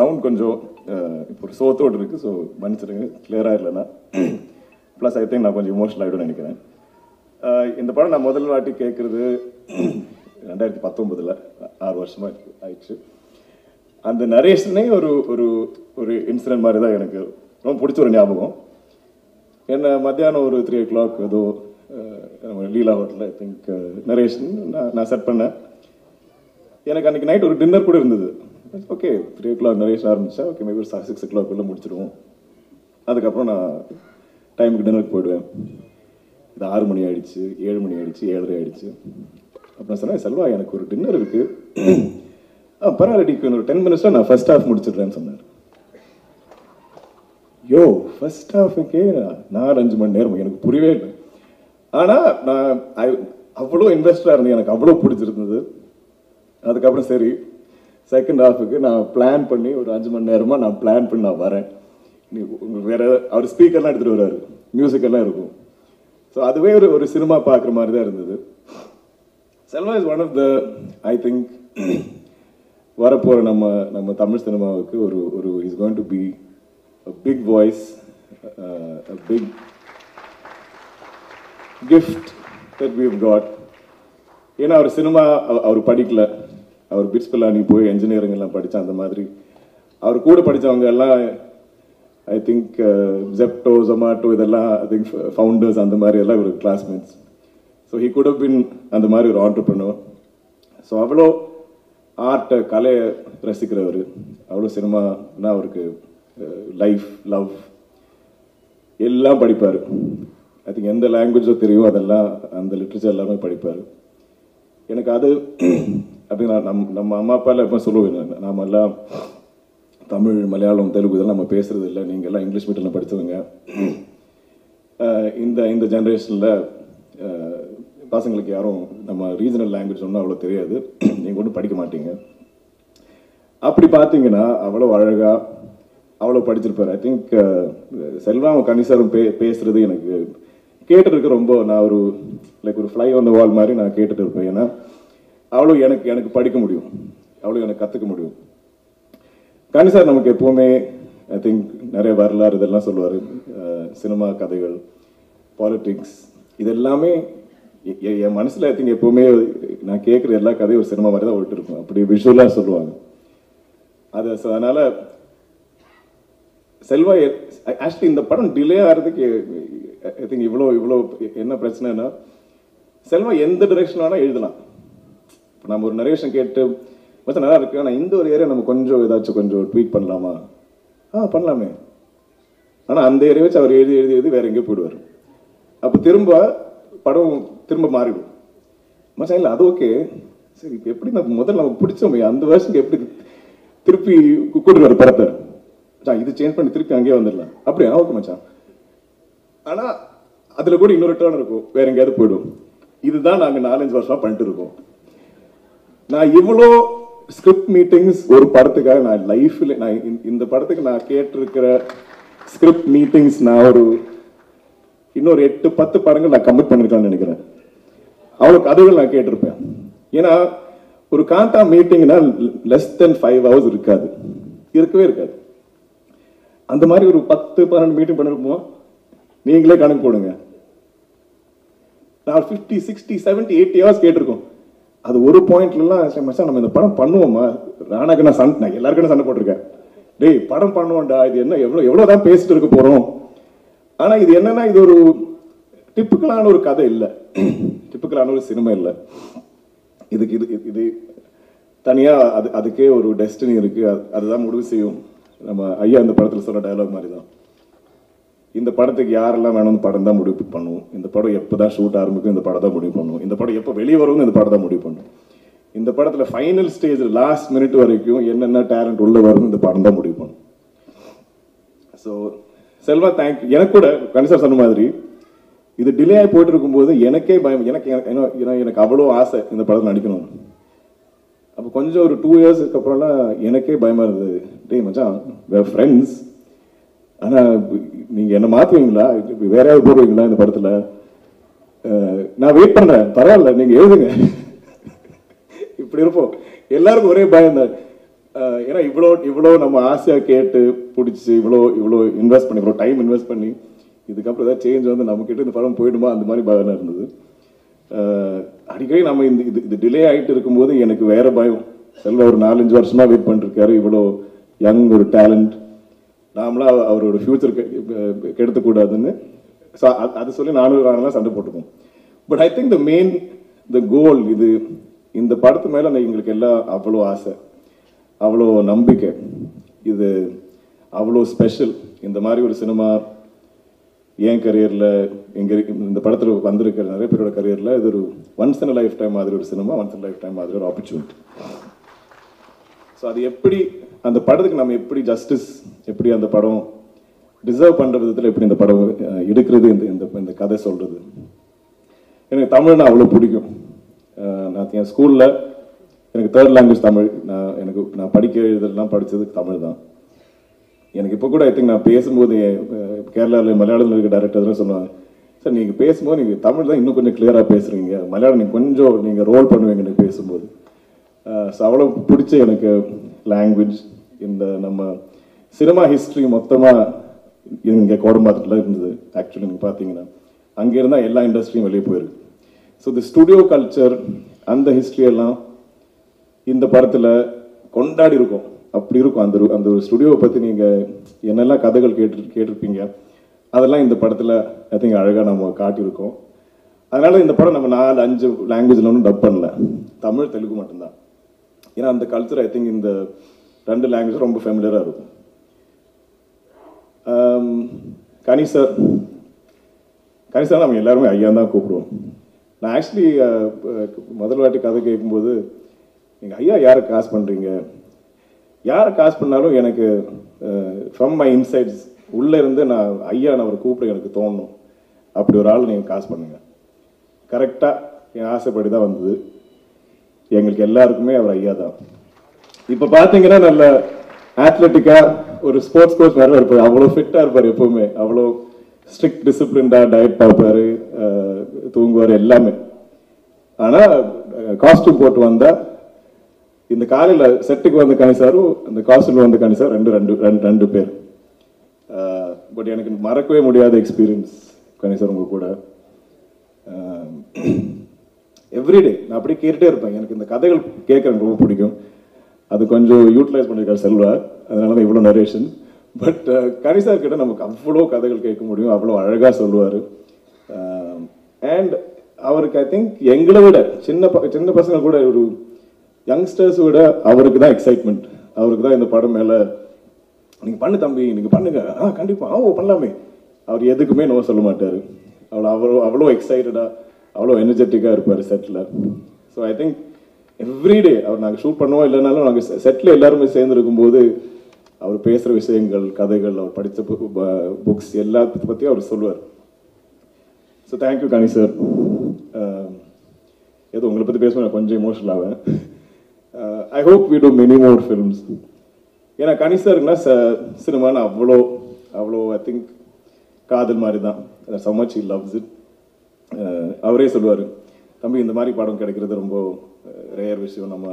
Sound கொஞ்சம் இப்போ ஒரு சோத்தோடு இருக்குது. ஸோ மன்னிச்சிடுங்க, கிளியராக இல்லைன்னா. ப்ளஸ் ஐ திங்க் நான் கொஞ்சம் இமோஷனல் ஆகிடும்னு நினைக்கிறேன். இந்த படம் நான் முதல் வாட்டி கேட்குறது 2019, 6 வருஷமாக ஆயிடுச்சு. அந்த நரேஷனே ஒரு ஒரு ஒரு இன்சிடென்ட் மாதிரி தான் எனக்கு ரொம்ப பிடிச்ச ஒரு ஞாபகம். என்ன மத்தியானம் ஒரு 3 o'clock ஏதோ லீலா ஹோட்டலில் ஐ திங்க் நரேஷன் நான் செட் பண்ணேன். எனக்கு அன்றைக்கி நைட் ஒரு டின்னர் கூட இருந்தது. ஓகே 3 o'clock நரேஷன் ஆரம்பித்தா ஓகே மேபி ஒரு 6 o'clock முடிச்சிடுவோம். அதுக்கப்புறம் நான் டைமுக்கு டின்னருக்கு போயிடுவேன். இது 6 மணி ஆகிடுச்சு, 7 மணி ஆகிடுச்சு, 7:30 ஆகிடுச்சு. அப்புறம் சொன்னேன், செல்வா எனக்கு ஒரு டின்னர் இருக்குது, பரவாயில்ல ஒரு 10 minutes நான் ஃபர்ஸ்ட் ஹாஃப் முடிச்சிடுறேன்னு சொன்னார். யோ ஃபர்ஸ்ட் ஹாஃபுக்கே 4-5 மணி நேரம் எனக்கு புரியவே இல்லை. ஆனால் நான் அவ்வளோ இன்ட்ரெஸ்டாக இருந்தேன், எனக்கு அவ்வளோ பிடிச்சிருந்தது. அதுக்கப்புறம் சரி செகண்ட் ஹாஃபுக்கு நான் பிளான் பண்ணி ஒரு 5 மணி நேரமாக நான் பிளான் பண்ணி நான் வரேன். உங்களுக்கு வேறு அவர் ஸ்பீக்கர்லாம் எடுத்துகிட்டு வர்றாரு, மியூசிக்கெல்லாம் இருக்கும். ஸோ அதுவே ஒரு சினிமா பார்க்குற மாதிரி தான் இருந்தது. Selva is one of the I think வரப்போகிற நம்ம தமிழ் சினிமாவுக்கு ஒரு is going to be a big voice, a big gift that we've got. ஏன்னா அவர் சினிமா அவர் படிக்கல, அவர் பிட்ஸ் பில்லானி போய் என்ஜினியரிங் எல்லாம் படித்தா. அந்த மாதிரி அவர் கூட படித்தவங்க எல்லாம் ஐ திங்க் ஜெப்டோ, ஜொமாட்டோ இதெல்லாம் ஐ திங்க் ஃபவுண்டர்ஸ் அந்த மாதிரி எல்லாம் ஒரு classmates. So he could have been அந்த மாதிரி ஒரு ஆண்டர்ப்ரனர். ஸோ அவ்வளோ ஆர்ட்டை கலையை ரசிக்கிறவர், அவ்வளோ சினிமானா அவருக்கு லைஃப் லவ் எல்லாம் படிப்பார். ஐ திங்க் எந்த லாங்குவேஜோ தெரியும் அதெல்லாம் அந்த லிட்ரேச்சர் எல்லாமே படிப்பார். எனக்கு அது அப்படி நம்ம அம்மா அப்பாலாம் எப்போ சொல்லுவேன், நாம எல்லாம் தமிழ் மலையாளம் தெலுங்கு இதெல்லாம் நம்ம பேசுறது இல்லை, நீங்கள் எல்லாம் இங்கிலீஷ் மீடியமில் படித்தவங்க. இந்த ஜென்ரேஷனில் பசங்களுக்கு யாரும் நம்ம ரீஜனல் லாங்குவேஜ் ஒன்றும் அவ்வளோ தெரியாது, நீங்கள் ஒன்றும் படிக்க மாட்டீங்க. அப்படி பார்த்தீங்கன்னா அவ்வளோ அழகாக அவ்வளோ படிச்சிருப்பார். ஐ திங்க் செல்வாவும் கனிசாரும் பேசுறது எனக்கு கேட்டுட்டு இருக்க ரொம்ப நான் ஒரு லைக் ஒரு ஃப்ளை ஆன் த வால் மாதிரி நான் கேட்டுட்டு இருப்பேன். ஏன்னா அவ்வளோ எனக்கு படிக்க முடியும், அவ்வளோ எனக்கு கற்றுக்க முடியும். கனிசார் நமக்கு எப்போவுமே ஐ திங்க் நிறைய வரலாறு இதெல்லாம் சொல்லுவார், சினிமா கதைகள், பாலிட்டிக்ஸ், இது எல்லாமே என் மனசில் ஐ திங்க் எப்போவுமே நான் கேட்குற எல்லா கதையும் ஒரு சினிமா மாதிரி தான் ஓட்டு இருக்கும், அப்படி விஷுவலாக சொல்லுவாங்க. அதனால் செல்வா ஆக்சுவலி இந்த படம் டிலே ஆகிறதுக்கு ஐ திங்க் இவ்வளோ என்ன பிரச்சனைனா, செல்வா எந்த டிரெக்ஷன் வேணால் எழுதலாம். இப்போ நம்ம ஒரு நரேஷன் கேட்டு மொத்தம் நல்லா இருக்கு, ஆனால் இந்த ஒரு ஏரியா நம்ம கொஞ்சம் ஏதாச்சும் கொஞ்சம் ட்வீட் பண்ணலாமா, பண்ணலாமே. ஆனால் அந்த ஏரியா வச்சு அவர் எழுதி வேற எங்கேயோ போயிடுவார். அப்போ படம் திரும்ப மாறிடும். மச்சான் இல்லை அது ஓகே, சரி இப்போ எப்படி நம்ம முதல்ல நமக்கு பிடிச்சோமே அந்த வருஷத்துக்கு எப்படி திருப்பி கூட்டுவார் படத்தை, இது சேஞ்ச் பண்ணி திருப்பி அங்கேயே வந்துடலாம், அப்படியா ஓகே மச்சான். ஆனால் அதில் கூட இன்னொரு டர்ன் இருக்கும், வேற எங்கேயாவது போயிடும். இதுதான் நாங்கள் 4-5 வருஷமா பண்ணிட்டு இருக்கோம். நான் இவ்வளோ ஸ்கிரிப்ட் மீட்டிங்ஸ் ஒரு படத்துக்காக நான் லைஃப்ல நான் இந்த படத்துக்கு நான் கேட்டிருக்கிற ஸ்கிரிப்ட் மீட்டிங்ஸ் நான் இன்னொரு 8-10 படங்கள் நான் கமிட் பண்ணிருக்கேன்னு நினைக்கிறேன். அவ்வளோ கதைகள் நான் கேட்டிருப்பேன். ஏன்னா ஒரு காந்தா மீட்டிங்னா less than 5 hours இருக்கவே இருக்காது. அந்த மாதிரி ஒரு 10-12 மீட்டிங் பண்ணிருப்போம். நீங்களே கணக்கு போடுங்க, நான் 50, 60, 70, 80 hours கேட்டிருக்கோம். அது ஒரு பாயிண்ட்லாம் மச்சான் நம்ம இந்த படம் பண்ணுவோமா, ராணாக்கு நான் எல்லாருக்கும் சண்டை போட்டிருக்கேன், டேய் படம் பண்ணுவோம்டா, இது என்ன எவ்வளோதான் பேசிட்டு இருக்க போகிறோம். ஆனால் இது என்னன்னா இது ஒரு டிப்பிக்கலான ஒரு கதை இல்லை, டிப்பிக்கலான ஒரு சினிமா இல்லை. இது தனியாக அதுக்கே ஒரு டெஸ்டினி இருக்குது, அதுதான் முடிவு செய்யும். நம்ம ஐயா இந்த படத்தில் சொன்ன டயலாக் மாதிரி தான், இந்த படத்துக்கு யாரெல்லாம் வேணும்னு படம் தான் முடிவு பண்ணுவோம், இந்த படம் எப்போ தான் ஷூட் ஆரம்பிக்கும் இந்த படம் தான் முடிவு பண்ணுவோம், இந்த படம் எப்போ வெளியே வரும்னு இந்த படம் தான் முடிவு பண்ணுவோம், இந்த படத்தில் ஃபைனல் ஸ்டேஜ் லாஸ்ட் மினிட் வரைக்கும் என்னென்ன டேலண்ட் உள்ளே வரும் இந்த படம் தான் முடிவு பண்ணும். So Selva thank you. எனக்கு கூட கனிசார் சொன்ன மாதிரி இது டிலே ஆகி போயிட்டு இருக்கும்போது எனக்கே பயம், எனக்கு அவ்வளோ ஆசை இந்த படத்தில் நடிக்கணும். அப்போ கொஞ்சம் ஒரு 2 years அப்புறம்லாம் எனக்கே பயமாக இருந்தது, டேய் மச்சான் வேறு ஃப்ரெண்ட்ஸ், ஆனால் நீங்கள் என்ன மாற்றுவீங்களா, வேற யாராவது போடுவீங்களா இந்த படத்தில், நான் வெயிட் பண்ணுறேன், பரவாயில்ல நீங்கள் எழுதுங்க, இப்படி இருப்போம். எல்லாருக்கும் ஒரே பயம் தான், ஏன்னா இவ்வளோ நம்ம ஆசையாக கேட்டு பிடிச்சி இவ்வளோ இன்வெஸ்ட் பண்ணி இவ்வளோ டைம் இன்வெஸ்ட் பண்ணி இதுக்கப்புறம் ஏதாவது சேஞ்ச் வந்து நம்மக்கிட்ட இந்த படம் போயிடுமா அந்த மாதிரி பயம் இருந்தது. அடிக்கடி நம்ம இது டிலே ஆகிட்டு இருக்கும்போது எனக்கு வேற பயம். செல்வா ஒரு 4-5 வருஷமா வெயிட் பண்ணிருக்காரு, இவ்வளோ யங் ஒரு டேலண்ட், நாமளா அவரோட ஃபியூச்சர் கெடுத்துக்கூடாதுன்னு. ஸோ அது சொல்லி நானும் சண்டை போட்டுப்போம். பட் ஐ திங்க் த கோல் இது இந்த படத்து மேலே எங்களுக்கு எல்லாம் அவ்வளோ ஆசை, அவ்வளோ நம்பிக்கை, இது அவ்வளோ ஸ்பெஷல். இந்த மாதிரி ஒரு சினிமா என் கரியரில் இந்த படத்தில் வந்திருக்கிற நிறைய பேரோட கரியரில் இது ஒரு ஒன்ஸ் இன் லைஃப் டைம் மாதிரி ஒரு cinema, once in life time மாதிரி ஒரு ஆப்பர்ச்சுனிட்டி. ஸோ அது எப்படி அந்த படத்துக்கு நம்ம எப்படி ஜஸ்டிஸ், எப்படி அந்த படம் டிசர்வ் பண்ணுற விதத்தில் எப்படி இந்த படம் எடுக்கிறது, இந்த கதை சொல்கிறது. எனக்கு தமிழ்னா அவ்வளோ பிடிக்கும். நான் என் ஸ்கூலில் எனக்கு 3rd லாங்குவேஜ் தமிழ். நான் படிக்க எழுதலாம் படித்தது தமிழ் தான். எனக்கு இப்போ கூட ஐ திங்க் நான் பேசும்போது கேரளாவில் மலையாளத்தில் இருக்க டேரக்டர் சொல்லுவாங்க, சார் நீங்கள் பேசும்போது நீங்கள் தமிழ் தான் இன்னும் கொஞ்சம் கிளியராக பேசுகிறீங்க, மலையாளம் நீங்கள் கொஞ்சம் நீங்கள் ரோல் பண்ணுவீங்க எனக்கு பேசும்போது. ஸோ அவ்வளோ பிடிச்ச எனக்கு லாங்குவேஜ். இந்த நம்ம சினிமா ஹிஸ்ட்ரி மொத்தமாக இங்கே கோடம்பாக்கத்தில் இருந்தது. ஆக்சுவலி நீங்கள் பார்த்தீங்கன்னா அங்கே இருந்தால் எல்லா இண்டஸ்ட்ரியும் வெளியே போயிருக்கு. ஸோ இந்த ஸ்டுடியோ கல்ச்சர் அந்த ஹிஸ்ட்ரியெல்லாம் இந்த படத்தில் கொண்டாடி இருக்கும். அப்படி இருக்கும். அந்த ஒரு ஸ்டுடியோவை பற்றி நீங்கள் என்னெல்லாம் கதைகள் கேட்டிருப்பீங்க, அதெல்லாம் இந்த படத்தில் ஐ திங்க் அழகாக நம்ம காட்டியிருக்கோம். அதனால் இந்த படம் நம்ம 4-5 லாங்குவேஜில் ஒன்றும் டப் பண்ணல, தமிழ் தெலுங்கு மட்டும்தான். ஏன்னா அந்த கல்ச்சர் ஐ திங்க் இந்த 2 லாங்குவேஜ் ரொம்ப ஃபெமிலியராக இருக்கும். கனி சார் நம்ம எல்லாருமே ஐயா தான் கூப்பிடுவோம். நான் ஆக்சுவலி முதல் வாட்டி கதை கேட்கும்போது நீங்கள் ஐயா யாரை காசு பண்ணுறீங்க, யாரை காசு பண்ணாலும் எனக்கு ஃப்ரம் மை இன்சைட்ஸ் உள்ளே இருந்து நான் ஐயா நான் அவரை கூப்பிட எனக்கு தோணும். அப்படி ஒரு ஆள் நீங்கள் காசு பண்ணுங்க. கரெக்டாக என் ஆசைப்படி தான் வந்தது. எங்களுக்கு எல்லாருக்குமே அவர் ஐயா தான். இப்போ பார்த்தீங்கன்னா நல்ல ஆத்லெட்டிக்காக ஒரு ஸ்போர்ட்ஸ் கோச் வேறு இருப்பார், அவ்வளோ ஃபிட்டாக இருப்பார், எப்போவுமே அவ்வளோ ஸ்ட்ரிக்ட் டிசிப்ளின்டாக டயட் பார்ப்பார், தூங்குவார் எல்லாமே. ஆனால் காஸ்டியூம் போட்டு வந்தால் இந்த காலையில் செட்டுக்கு வந்த கனி சாரும் இந்த காஸ்டியூமில் வந்த கனி சார் ரெண்டு பேர். பட் எனக்கு மறக்கவே முடியாத எக்ஸ்பீரியன்ஸ் கனி சார் உங்க கூட. எவ்ரிடே நான் அப்படியே கேட்டுட்டே இருப்பேன். எனக்கு இந்த கதைகள் கேட்க ரொம்ப பிடிக்கும். அது கொஞ்சம் யூட்டிலைஸ் பண்ணியிருக்காரு செல்வா, அதனால தான் இவ்வளோ நரேஷன். பட் கனி சார் கிட்ட நமக்கு அவ்வளோ கதைகள் கேட்க முடியும், அவ்வளோ அழகாக சொல்லுவார். அண்ட் அவருக்கு ஐ திங்க் எங்களை விட சின்ன பசங்க கூட ஒரு யங்ஸ்டர்ஸ் விட அவருக்கு தான் எக்ஸைட்மெண்ட், அவருக்கு தான் இந்த படம் மேலே நீங்கள் பண்ணு தம்பி, நீங்கள் பண்ணுங்க, கண்டிப்பாக பண்ணலாமே. அவர் எதுக்குமே நோ சொல்ல மாட்டார். அவ்வளோ எக்ஸைட்டடாக அவ்வளோ எனர்ஜெட்டிக்காக இருப்பார் செட்டில். ஸோ ஐ திங்க் எவ்ரிடே அவர் நாங்கள் ஷூட் பண்ணுவோம் இல்லைனாலும் நாங்கள் செட்டில் எல்லாருமே சேர்ந்து இருக்கும்போது அவர் பேசுகிற விஷயங்கள், கதைகள், அவர் படித்த புக்ஸ் எல்லாத்த பற்றியும் அவர் சொல்லுவார். So thank you Kani sir. ஏதோ உங்களை பற்றி பேசுவேன் கொஞ்சம் எமோஷனல் ஆவேன். I hope we do many more films. ஏன்னா கனி சார்னா சினிமான்னு அவ்வளோ ஐ திங்க் காதல் மாதிரி தான். so much he loves it. அவரே சொல்லுவார், தம்பி இந்த மாதிரி படம் கிடைக்கிறது ரொம்ப ரேர் விஷயம் நம்ம.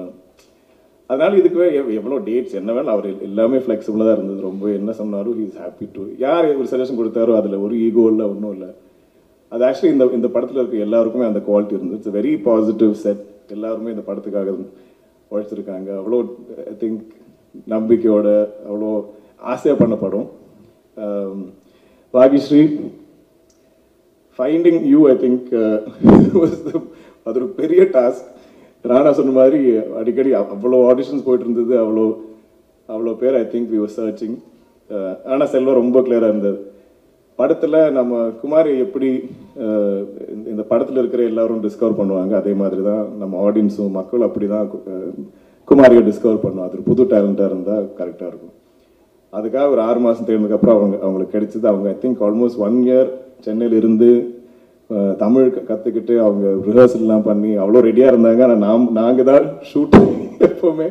அதனால இதுக்கு எவ்வளோ டேட்ஸ் என்ன வேணும் அவர் எல்லாமே ஃப்ளெக்சிபிளாக தான் இருந்தது. ரொம்ப என்ன சொன்னாலும் ஹி இஸ் ஹாப்பி டு. யார் ஒரு சஜஷன் கொடுத்தாரோ அதில் ஒரு ஈகோ இல்லை, ஒன்றும் இல்லை. அது ஆக்சுவலி இந்த படத்தில் இருக்க எல்லாருக்குமே அந்த குவாலிட்டி இருந்தது. It's very positive set. எல்லாருமே இந்த படத்துக்காக உழைச்சிருக்காங்க. அவ்வளோ ஐ திங்க் நம்பிக்கையோட அவ்வளோ ஆசையாக பண்ண படம். பாகிஸ்ரீ ஃபைண்டிங் யூ ஐ திங்க் அது ஒரு பெரிய டாஸ்க். ராணா சொன்ன மாதிரி அடிக்கடி அவ்வளோ ஆடிஷன்ஸ் போயிட்டு இருந்தது, அவ்வளோ பேர் I think we were searching. ஆனால் செல்வா ரொம்ப கிளியராக இருந்தது. படத்தில் நம்ம குமாரி எப்படி இந்த படத்தில் இருக்கிற எல்லாரும் டிஸ்கவர் பண்ணுவாங்க, அதே மாதிரி தான் நம்ம ஆடியன்ஸும் மக்கள் அப்படி தான் குமாரியை டிஸ்கவர் பண்ணுவோம். அது புது டேலண்டாக இருந்தால் கரெக்டாக இருக்கும். அதுக்காக ஒரு 6 மாதம் தேர்ந்ததுக்கப்புறம் அவங்களுக்கு கிடைச்சது. அவங்க ஐ திங்க் ஆல்மோஸ்ட் 1 இயர் சென்னையில் இருந்து தமிழ் கற்றுக்கிட்டு அவங்க ரிஹர்சல்லாம் பண்ணி அவ்வளோ ரெடியாக இருந்தாங்க. ஆனால் நாங்கள் தான் ஷூட் எப்போவுமே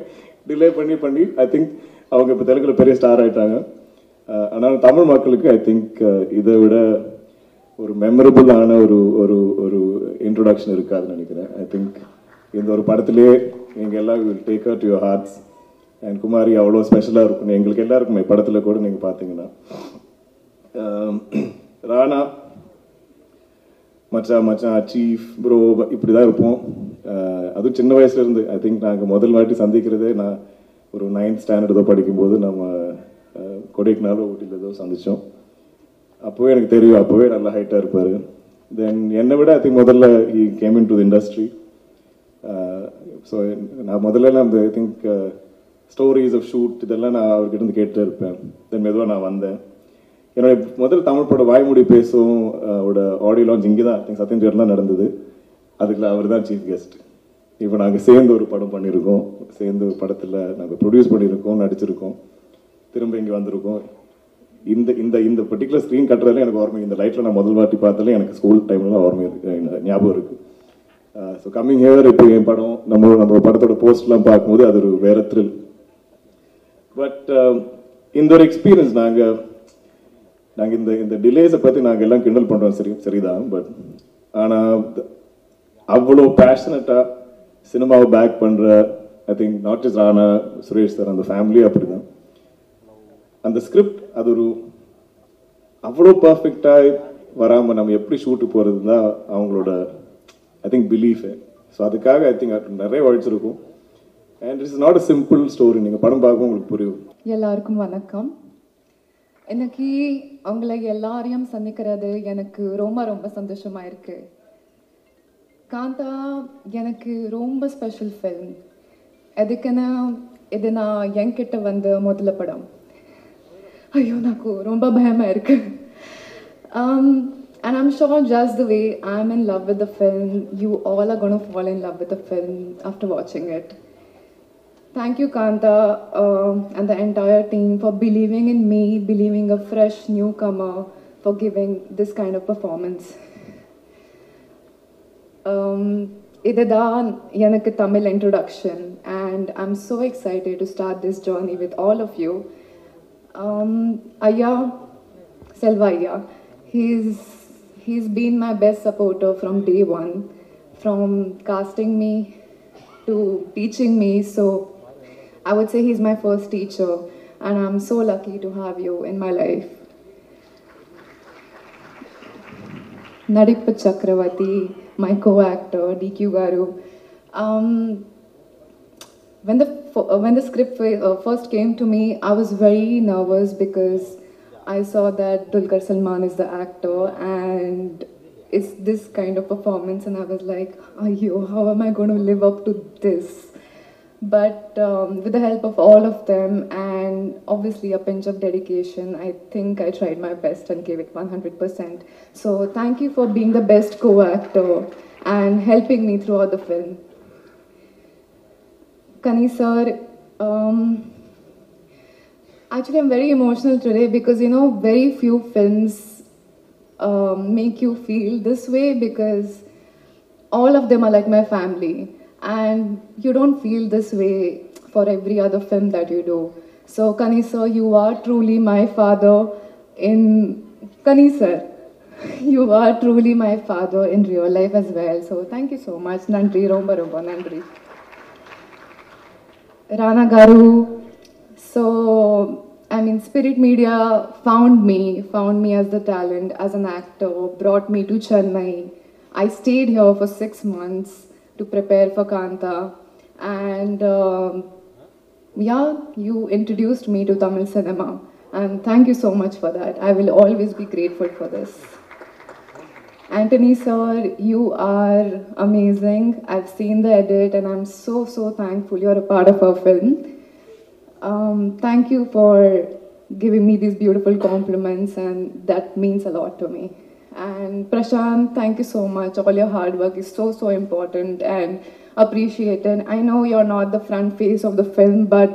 டிலே பண்ணி ஐ திங்க் அவங்க இப்போ தெலுங்குல பெரிய ஸ்டார் ஆகிட்டாங்க. ஆனால் தமிழ் மக்களுக்கு ஐ திங்க் இதை விட ஒரு மெமரபுளான ஒரு ஒரு இன்ட்ரொடக்ஷன் இருக்காதுன்னு நினைக்கிறேன். ஐ திங்க் இந்த ஒரு படத்திலே நீங்கள் எல்லாம் will take her to your hearts. And Kumari அவ்வளோ ஸ்பெஷலாக இருக்கும் எங்களுக்கு எல்லாருக்குமே படத்தில் கூட நீங்கள் பார்த்தீங்கன்னா. ராணா மச்சான் சீஃப் ப்ரோ இப்படி தான் இருப்போம். அதுவும் சின்ன வயசுலேருந்து ஐ திங்க் நாங்கள் முதல் வாட்டி சந்திக்கிறதே நான் ஒரு 9th ஸ்டாண்டர்ட் ஏதோ படிக்கும்போது நம்ம கொடைக்குனாலோ ஊட்டியில் ஏதோ சந்தித்தோம். அப்போவே எனக்கு தெரியும், அப்போவே நல்லா ஹைட்டாக இருப்பார். தென் என்னை விட ஐ திங்க் முதல்ல he came in to the industry. So நான் முதல்ல அந்த I think stories of shoot இதெல்லாம் நான் அவர்கிட்ட இருந்து கேட்டு இருப்பேன். தென் மெதுவாக நான் வந்தேன். என்னோட முதல் தமிழ் படம் வாய்மொழி பேசும் அவரோட ஆடியோ லான்ச் இங்கே தான் சத்யம் தேட்டர்லாம் நடந்தது. அதுக்குள்ள அவர் தான் சீஃப் கெஸ்ட். இப்போ நாங்கள் சேர்ந்து ஒரு படம் பண்ணியிருக்கோம், சேர்ந்து ஒரு படத்தில் நாங்கள் ப்ரொடியூஸ் பண்ணியிருக்கோம், நடிச்சிருக்கோம், திரும்ப இங்கே வந்திருக்கோம். இந்த இந்த இந்த பர்டிகுலர் ஸ்க்ரீன் கட்டுறதுல எனக்கு ஓர்மை, இந்த லைட்டில் நான் முதல் வாட்டி பார்த்தாலே எனக்கு ஸ்கூல் டைம்லாம் ஓர்மை இருக்குது, ஞாபகம் இருக்குது. ஸோ கம்மிங் ஹியர் இப்போ என் படம் நம்ம படத்தோட போஸ்ட்லாம் பார்க்கும்போது அது ஒரு வேற த்ரில். பட் இந்த ஒரு எக்ஸ்பீரியன்ஸ் நாங்கள் இந்த இந்த டிலேஸை பற்றி நாங்கள் எல்லாம் கிண்டல் பண்ணுறோம், சரிதான். பட் ஆனால் அவ்வளோ பேஷனட்டாக சினிமாவை பேக் பண்ணுற I think not just Rana, Suresh sir, அந்த ஃபேமிலி அப்படி தான். அந்த ஸ்கிரிப்ட் அது ஒரு அவ்வளோ பர்ஃபெக்டாக வராமல் நம்ம எப்படி ஷூட்டு போகிறது தான் அவங்களோட ஐ திங்க் பிலீஃபு. ஸோ அதுக்காக ஐ திங்க் நிறைய உழைச்சிருக்கும். And it's not a simple story. நீங்கள் படம் பார்க்கும் உங்களுக்கு புரியும். எல்லாருக்கும் வணக்கம். எனக்கு அவங்களை எல்லாரையும் சந்திக்கிறது எனக்கு ரொம்ப ரொம்ப சந்தோஷமா இருக்கு. காந்தா எனக்கு ரொம்ப ஸ்பெஷல் ஃபில்ம். எதுக்குன்னா இது நான் என்கிட்ட வந்த முதல்ல படம். ஐயோ எனக்கு ரொம்ப பயமாக இருக்கு. And I'm sure just the way I'm in love with the film, you all are going to fall in love with the film after watching it. Thank you, Kanta, and the entire team for believing in me, believing a fresh newcomer, for giving this kind of performance. Idadan yanakku Tamil introduction, and I'm so excited to start this journey with all of you. Ayya, Selva Ayya, he's been my best supporter from day one, from casting me to teaching me. So I would say he's my first teacher, and I'm so lucky to have you in my life. Nadippa Chakravarti, my co-actor, DQ Garu. When the script first came to me, I was very nervous because I saw that Dulquer Salmaan is the actor and it's this kind of performance, and I was like, "Ayyo, how am I going to live up to this?" But with the help of all of them and obviously a pinch of dedication, I think I tried my best and gave it 100%. So thank you for being the best co-actor and helping me throughout the film. Kani sir, actually I'm very emotional today because very few films make you feel this way, because all of them are like my family. And you don't feel this way for every other film that you do. So Kani sir, you are truly my father in Kani sir. You are truly my father in real life as well. So thank you so much. Nandri, romba romba nandri. Rana Garu. So I mean, Spirit Media found me as the talent, as an actor, brought me to Chennai. I stayed here for 6 months to prepare for Kanta, and you introduced me to Tamil cinema, and thank you so much for that. I will always be grateful for this. Anthony sir, you are amazing. I've seen the edit and I'm so thankful you're a part of our film. Thank you for giving me these beautiful compliments, and that means a lot to me. And Prashant, thank you so much. All your hard work is so important and appreciated. I know you're not the front face of the film, but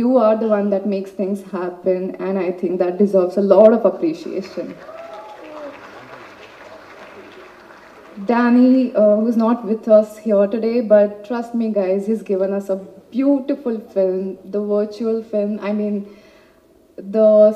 you are the one that makes things happen, and I think that deserves a lot of appreciation. Danny, who's not with us here today, but trust me guys, he's given us a beautiful film, the virtual film. I mean, the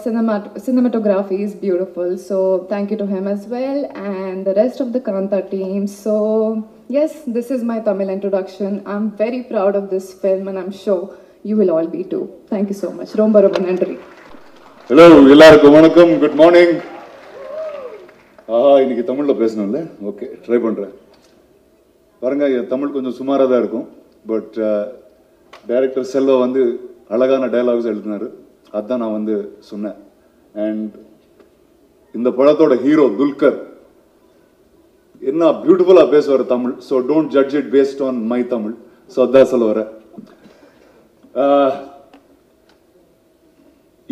cinematography is beautiful, so thank you to him as well, and the rest of the Kanta team. So yes, this is my Tamil introduction. I'm very proud of this film, and I'm sure you will all be too. Thank you so much. Romba Romba Nandri. Hello எல்லாருக்கும் வணக்கம், good morning. இன்னைக்கு தமிழில் பேசணும்ல, okay try பண்ணுறேன். பாருங்க, என் தமிழ் கொஞ்சம் சுமாராக தான் இருக்கும், பட் டைரக்டர் செல்வா வந்து அழகான டயலாக்ஸ் எழுதினார், அதுதான் நான் வந்து சொன்னேன். அண்ட் இந்த படத்தோட ஹீரோ துல்கர் என்ன பியூட்டிஃபுல்லாக பேசுவார் Tamil. So don't judge it based on my Tamil. So அதான் சொல்ல வரேன்.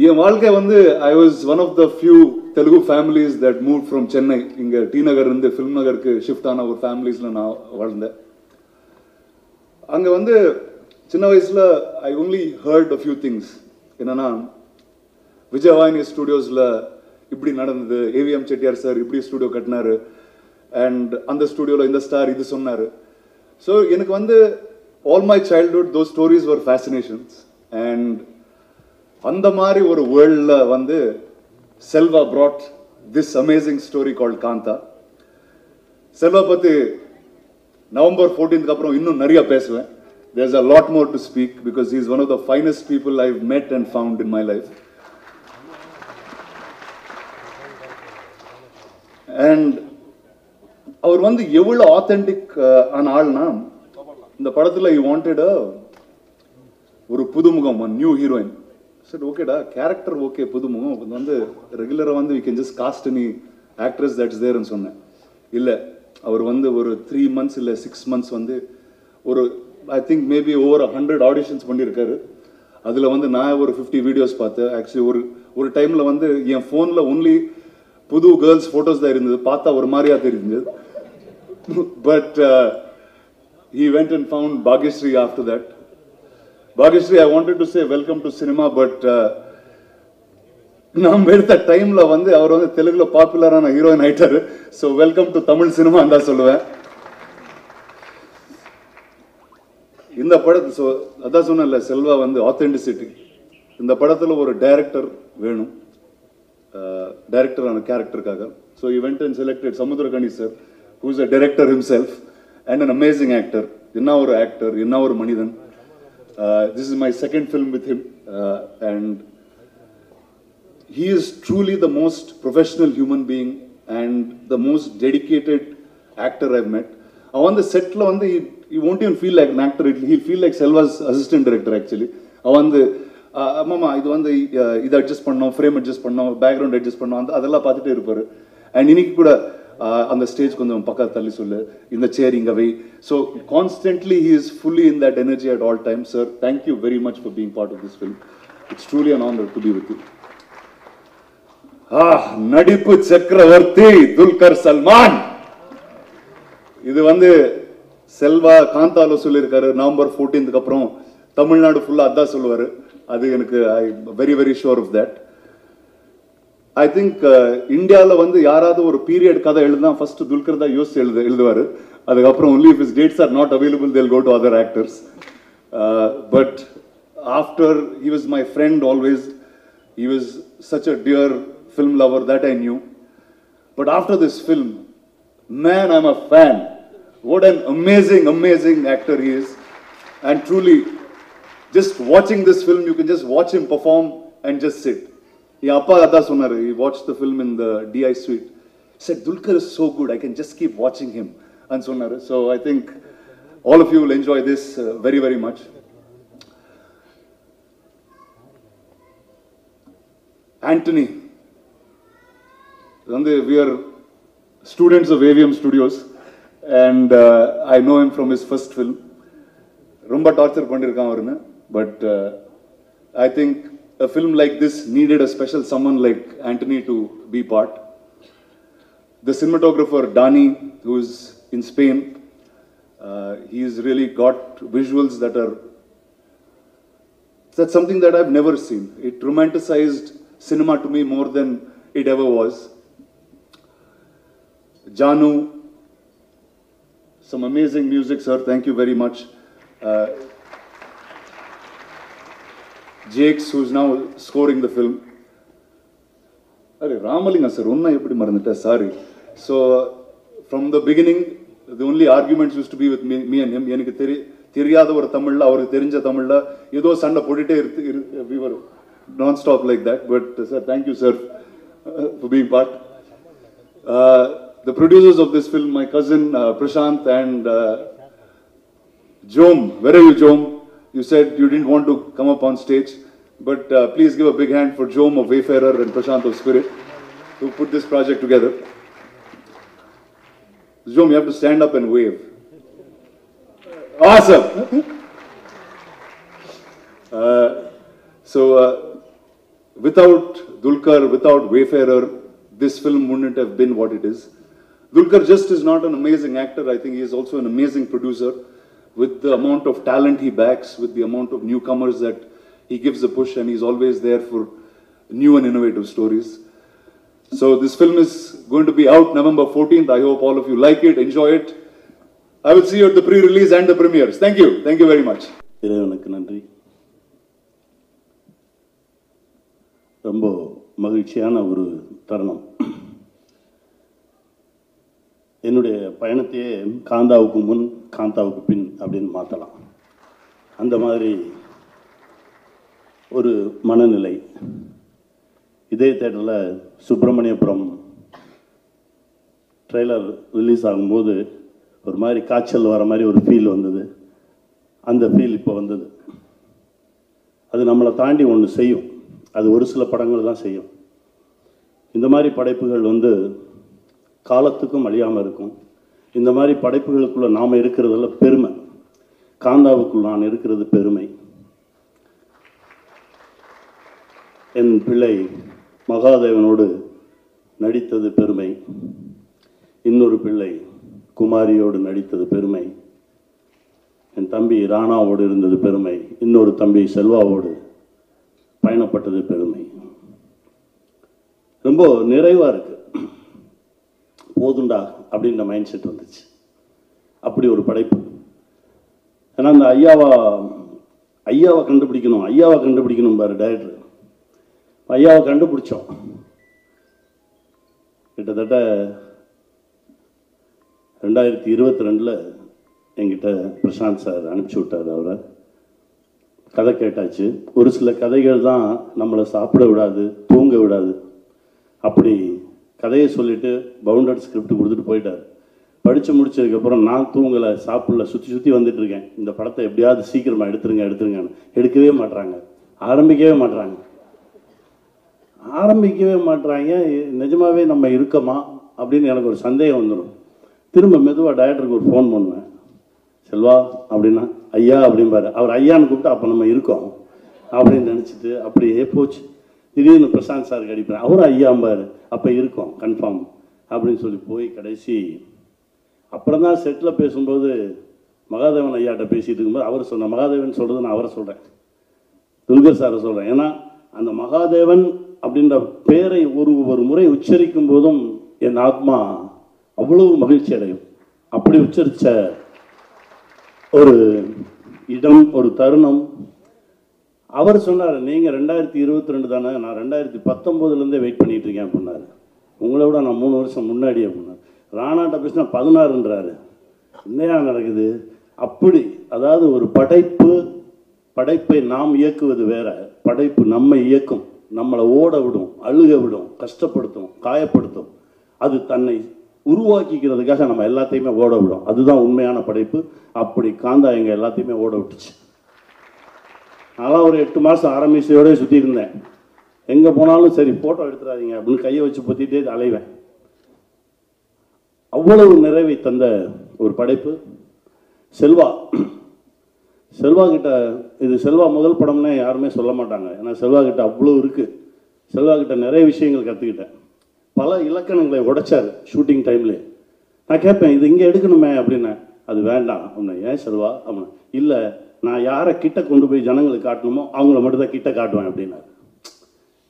என் வாழ்க்கை வந்து I was one of the few Telugu families that move from Chennai. இங்கே டி நகர் இருந்து ஃபில்ம் நகருக்கு ஷிஃப்ட் ஆன ஒரு ஃபேமிலிஸில் நான் வாழ்ந்தேன். அங்கே வந்து சின்ன வயசில் I only heard a few things. என்னன்னா, விஜயவாணி ஸ்டுடியோஸில் இப்படி நடந்தது, ஏவிஎம் செட்டியார் சார் இப்படி ஸ்டுடியோ கட்டினாரு, அண்ட் அந்த ஸ்டுடியோவில் இந்த ஸ்டார் இது சொன்னார். ஸோ எனக்கு வந்து all my childhood those stories were fascinations. And அந்த மாதிரி ஒரு வேர்ல்டில் வந்து Selva brought this amazing story called Kantha. Selva பற்றி நவம்பர் 14th அப்புறம் இன்னும் நிறைய பேசுவேன். There's a lot more to speak because he's one of the finest people I've met and found in my life. And அவர் வந்து எவ்வளோ ஆத்தென்டிக் ஆன ஆள்னா, இந்த படத்தில் he wanted ஒரு புதுமுகம், நியூ ஹீரோயின். சரி, ஓகேடா, கேரக்டர் ஓகே, புதுமுகம் வந்து ரெகுலராக வந்து we can just cast any actress that's there ன்னு சொன்னேன். இல்லை, அவர் வந்து ஒரு 3 months இல்லை 6 months வந்து ஒரு I think maybe over 100 auditions பண்ணியிருக்காரு. அதில் வந்து நான் ஒரு 50 வீடியோஸ் பார்த்தேன். ஆக்சுவலி ஒரு டைமில் வந்து என் ஃபோனில் ஒன்லி புது கேர்ள்ஸ் ஃபோட்டோஸ் தான் இருந்தது. பார்த்தா ஒரு மாதிரியாக தெரிஞ்சது. But he went and found Bhagyashree after that. Bhagyashree, I wanted to say welcome to cinema, but நாம் எடுத்த டைம்ல வந்து அவர் வந்து தெலுங்குல பாப்புலரான ஹீரோயின் ஆயிட்டாரு. So welcome to Tamil cinema தான் சொல்லுவேன். இந்த படத்து ஸோ அதான் சொன்னேன்ல, செல்வா வந்து ஆத்தென்டிசிட்டி. இந்த படத்தில் ஒரு டைரக்டர் வேணும், டைரக்டரான கேரக்டருக்காக. So he went and selected Samudrakani sir, who is a director himself and an amazing actor. என்ன ஒரு ஆக்டர், என்ன ஒரு மனிதன். This is my second film with him, and he is truly the most professional human being and the most dedicated actor I've met. On the set la வந்து he won't even feel like an actor, he'll feel like Selva's assistant director actually. வந்து மாமா இது வந்து இதை adjust பண்ணோம், frame adjust பண்ணோம், background adjust பண்ணோம், அதெல்லாம் பார்த்துட்டே இருப்பாரு. அண்ட் இன்னைக்கு கூட அந்த ஸ்டேஜ் கொஞ்சம் பக்கம் தள்ளி சொல்லு, இந்த சேர் இங்கே வை. So constantly he is fully in that energy at all time. Sir, thank you very much for being part of this film. It's truly an honour to be with you. நடிப்பு சக்கரவர்த்தி துல்கர் சல்மான். இது வந்து செல்வா காந்தால சொல்லியிருக்காரு, நவம்பர் 14th அப்புறம் தமிழ்நாடு ஃபுல்லாக அதான் சொல்லுவார். அது எனக்கு I very very sure of that. I think இந்தியாவில் வந்து யாராவது ஒரு பீரியட் கதை எழுதுனா ஃபர்ஸ்ட் துல்கர் தான் யோசிச்சு எழுதுவார். அதுக்கப்புறம் only if his dates are not available they'll go to other actors. But after, he was my friend always. He was such a dear film lover that I knew. But after this film, man, I'm a fan. What an amazing actor he is. And truly, just watching this film, you can just watch him perform and just sit. என் அப்பா அதான் சொன்னார். He watched the film in the DI suite. He said, Dulkar is so good, I can just keep watching him. And சொன்னார். So I think all of you will enjoy this very, very much. Anthony. We are students of AVM Studios and I know him from his first film. ரொம்ப torture பண்ணியிருக்கான் அவருன்னு. But I think a film like this needed a special someone like Anthony to be part. The cinematographer Dani, who's in Spain, he's really got visuals that's something that I've never seen. It romanticized cinema to me more than it ever was. Janu, some amazing music, sir. Thank you very much. Jakes, who's now scoring the film. Array Ramalingam sir ஒன்னும் எப்படி மறந்துட்டேன், sorry. So from the beginning the only arguments use to be with me and him. எனக்கு தெரியாத ஒரு தமிழ்ல, அவருக்கு தெரிஞ்ச தமிழ்ல ஏதோ சண்டை போட்டுட்டே we were non-stop like that. But sir, thank you sir for being part. The producers of this film, my cousin Prashant and Jom. Where are you, Jom? You said you didn't want to come up on stage, but please give a big hand for Jom of Wayfarer and Prashant of Spirit who put this project together. Jom, you have to stand up and wave. Awesome. Without Dulquer, without Wayfarer, this film wouldn't have been what it is. Dulquer just is not an amazing actor. I think he is also an amazing producer. With the amount of talent he backs, with the amount of newcomers that he gives a push, and he's always there for new and innovative stories. So this film is going to be out November 14th. I hope all of you like it, enjoy it. I will see you at the pre-release and the premieres. Thank you. Thank you very much. இறைவனுக்கு நன்றி. ரொம்ப மகிழ்ச்சியான ஒரு தருணம். என்னுடைய பயணத்தையே காந்தாவுக்கு முன் காந்தாவுக்கு பின் அப்படின்னு மாற்றலாம். அந்த மாதிரி ஒரு மனநிலை. இதே தேட்டரில் சுப்பிரமணியபுரம் ட்ரெய்லர் ரிலீஸ் ஆகும்போது ஒரு மாதிரி காய்ச்சல் வர மாதிரி ஒரு ஃபீல் வந்தது. அந்த ஃபீல் இப்போ வந்தது. அது நம்மளை தாண்டி ஒன்று செய்யும். அது ஒரு சில படங்கள் தான் செய்யும். இந்த மாதிரி படைப்புகள் வந்து காலத்துக்கும் அழியாமல் இருக்கும். இந்த மாதிரி படைப்புகளுக்குள்ள நாம் இருக்கிறதுல பெருமை. காந்தாவுக்குள் நான் இருக்கிறது பெருமை. என் பிள்ளை மகாதேவனோடு நடித்தது பெருமை. இன்னொரு பிள்ளை குமாரியோடு நடித்தது பெருமை. என் தம்பி ராணாவோடு இருந்தது பெருமை. இன்னொரு தம்பி செல்வாவோடு பயணப்பட்டது பெருமை. ரொம்ப நிறைவாக இருக்கு. போதுண்டா அப்படின்ற மைண்ட் செட் வந்துச்சு. அப்படி ஒரு படைப்பு. ஏன்னா அந்த ஐயாவை கண்டுபிடிக்கணும் பாரு டைரக்டர். ஐயாவை கண்டுபிடிச்சோம். கிட்டத்தட்ட 2022 என்கிட்ட பிரசாந்த் சார் அனுப்பிச்சி விட்டார். அவரை கதை கேட்டாச்சு. ஒரு சில கதைகள் தான் நம்மளை சாப்பிட விடாது, தூங்க விடாது. அப்படி கதையை சொல்லிவிட்டு பவுண்டட் ஸ்கிரிப்ட் கொடுத்துட்டு போயிட்டார். படித்து முடிச்சதுக்கப்புறம் நான் தூங்கலை, சாப்பிடல, சுற்றி வந்துட்டுருக்கேன். இந்த படத்தை எப்படியாவது சீக்கிரமாக எடுத்துருங்கன்னு எடுக்கவே மாட்டுறாங்க. ஆரம்பிக்கவே மாட்டுறாங்க. நிஜமாகவே நம்ம இருக்கோமா அப்படின்னு எனக்கு ஒரு சந்தேகம் வந்துடும். திரும்ப மெதுவாக டைரக்டருக்கு ஒரு ஃபோன் பண்ணுவேன். செல்வா அப்படின்னா ஐயா அப்படின்பாரு. அவர் ஐயான்னு கூப்பிட்டு அப்போ நம்ம இருக்கோம் அப்படின்னு நினச்சிட்டு அப்படியே போச்சு. திடீர்னு பிரசாந்த் சாருக்கு அடிப்பேன். அவரும் ஐயாம்பாரு. அப்போ இருக்கோம் கன்ஃபார்ம் அப்படின்னு சொல்லி போய் கடைசி அப்புறம் தான் செட்டில் பேசும்போது மகாதேவன் ஐயாட்ட பேசிகிட்டு இருக்கும்போது அவர் சொன்ன மகாதேவன் சொல்கிறது நான் அவரை சொல்கிறேன், துல்கர் சாரை சொல்கிறேன். ஏன்னா அந்த மகாதேவன் அப்படின்ற பேரை ஒரு முறை உச்சரிக்கும் போதும் என் ஆத்மா அவ்வளவு மகிழ்ச்சி அடையும். அப்படி உச்சரித்த ஒரு இடம், ஒரு தருணம். அவர் சொன்னார், நீங்கள் 2022 தானே, நான் 2019 வெயிட் பண்ணிட்டு இருக்கேன் அப்படின்னாரு. உங்களை விட நான் 3 வருஷம் முன்னாடி அப்படின்னாரு. ராணாட்ட பேசினா 16ன்றாரு. என்னையா நடக்குது? அப்படி அதாவது ஒரு படைப்பை நாம் இயக்குவது வேற, படைப்பு நம்மை இயக்கும், நம்மளை ஓட விடும், அழுக விடும், கஷ்டப்படுத்தும், காயப்படுத்தும். அது தன்னை உருவாக்கிக்கிறதுக்காக நம்ம எல்லாத்தையுமே ஓட விடும். அதுதான் உண்மையான படைப்பு. அப்படி காந்தா எங்க எல்லாத்தையுமே ஓட விட்டுச்சு. நான் ஒரு 8 மாதம் ஆரம்பிச்சோட சுற்றி இருந்தேன். எங்கே போனாலும் சரி ஃபோட்டோ எடுத்துடாதீங்க அப்படின்னு கையை வச்சு பொத்திட்டே அலைவேன். அவ்வளவு நிறைவை தந்த ஒரு படைப்பு. செல்வா கிட்ட இது செல்வா முதல் படம்னே யாருமே சொல்ல மாட்டாங்க. ஏன்னா செல்வா கிட்ட அவ்வளோ இருக்குது. செல்வா கிட்ட நிறைய விஷயங்கள் கற்றுக்கிட்டேன். பல இலக்கணங்களை உடைச்சார் ஷூட்டிங் டைம்லேயே. நான் கேட்பேன், இது இங்கே எடுக்கணுமே அப்படின்னேன். அது வேண்டாம் அப்படின்னா. ஏன் செல்வா அப்படின்னா, இல்லை நான் யாரை கிட்ட கொண்டு போய் ஜனங்களுக்கு காட்டணுமோ அவங்கள மட்டும் தான் கிட்ட காட்டுவேன் அப்படின்னாரு.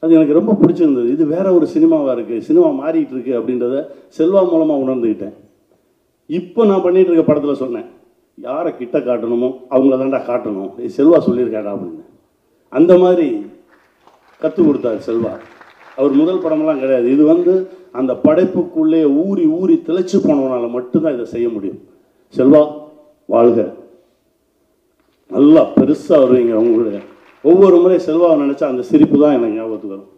அது எனக்கு ரொம்ப பிடிச்சிருந்தது. இது வேற ஒரு சினிமாவாக இருக்குது, சினிமா மாறிட்டு இருக்கு அப்படின்றத செல்வா மூலமாக உணர்ந்துக்கிட்டேன். இப்போ நான் பண்ணிட்டு இருக்க படத்தில் சொன்னேன், யாரை கிட்ட காட்டணுமோ அவங்கள தாண்டா காட்டணும், செல்வா சொல்லியிருக்காடா அப்படின்னு. அந்த மாதிரி கற்றுக் கொடுத்தாரு செல்வா. அவர் முதல் படமெல்லாம் கிடையாது. இது வந்து அந்த படைப்புக்குள்ளே ஊறி ஊறி திளைச்சு போனவனால மட்டும்தான் இதை செய்ய முடியும். செல்வா வாழ்க, நல்லா பெருசாக வருவீங்க. உங்களுடைய ஒவ்வொரு முறை செல்வாவை நினச்சா அந்த சிரிப்பு தான் எனக்கு ஞாபகத்துக்கு வரும்.